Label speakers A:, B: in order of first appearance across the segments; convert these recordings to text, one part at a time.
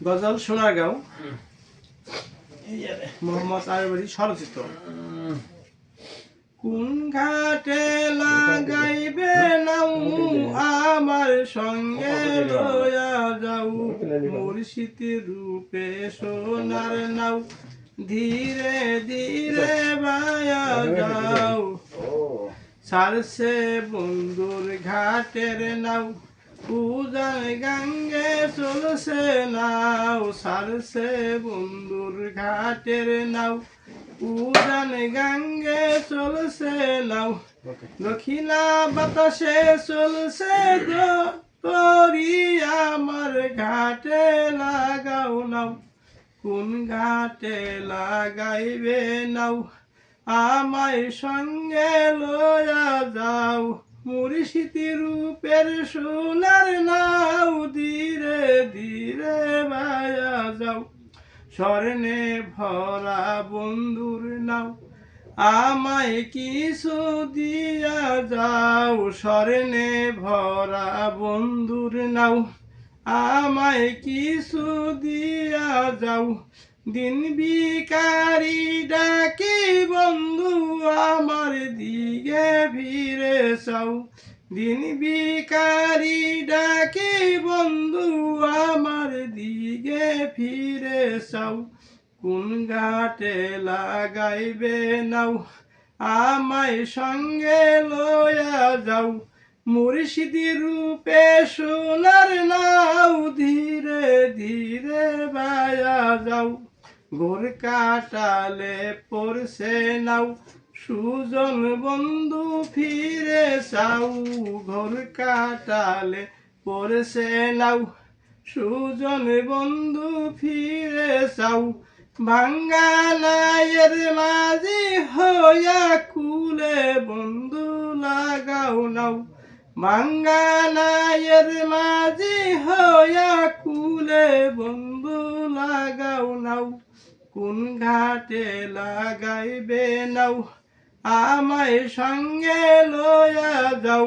A: গজল সোনারগাঁও মোহাম্মদ আরবারি স্বরচিত। কোন ঘাটে লাগাইবে নাও আমার সঙ্গে লয়া যাও, মুর্শিদ রূপে সোনার নাও ধীরে ধীরে বায়া যাও। সারছে বন্ধুর ঘাটের নাও উজান গাঙ্গে চলছে নাও, সারছে বন্ধুর ঘাটের নাও উজান গাঙ্গে চলছে নাও। দক্ষিণা বাতাসে চলছে তরি আমার ঘাটে লাগাও নাও। কোন ঘাটে লাগাইবে নাও আমায় সঙ্গে লয়া যাও, মুর্শিদ রূপের সোনার নাও ধীরে ধীরে বায়া যাও। স্বর্ণে ভরা বন্ধুর নাও আমায় কিছু দিয়া যাও, স্বর্ণে ভরা বন্ধুর নাও আমায় কিছু দিয়া যাও। দিন ভিখারি ডাকি বন্ধু আমার দিকে ফিরে চাও, দিন ভিখারি ডাকি বন্ধু আমার দিকে ফিরে চাও। কোন ঘাটে লাগাইবে নাও আমায় সঙ্গে লয়া যাও, মুর্শিদ রূপে সোনার নাও ধীরে ধীরে বায়া যাও। ঘোর কাটালে পড়ছে নাও সুজন বন্ধু ফিরে চাও, ঘোর কাটালে পড়ছে নাও সুজন বন্ধু ফিরে চাও। ভাঙ্গা নায়ের মাঝি হইয়া কুলে বন্ধু লাগাও নাও, ভাঙ্গা নায়ের মাঝি হইয়া কুলে বন্ধু লাগাও নাও। কোন ঘাটে লাগাইবে নাও আমায় সঙ্গে লয়া যাও,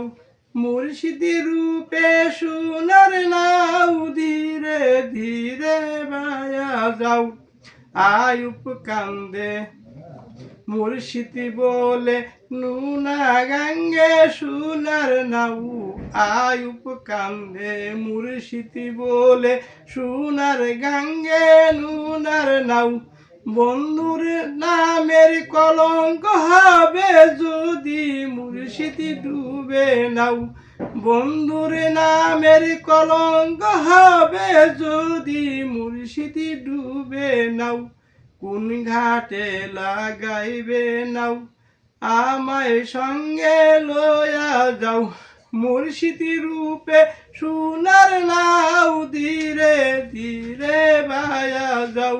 A: মুর্শিদ রূপে সোনার নাও ধীরে ধীরে বায়া যাও। আয়ুব কান্দে মুর্শিদ বলে নুনা গাঙ্গে সোনার নাও, আয়ুব কান্দে মুর্শিদ বলে সোনার গাঙ্গে নুনার নাও। বন্ধুর নামের কলঙ্ক হবে যদি মুর্শিদ ডুবে নাও, বন্ধুর নামের কলঙ্ক হবে যদি মুর্শিদ ডুবে নাও। কোন ঘাটে লাগাইবে নাও আমায় সঙ্গে লয়া যাও, মুর্শিদ রূপে সোনার নাও ধীরে ধীরে বায়া যাও।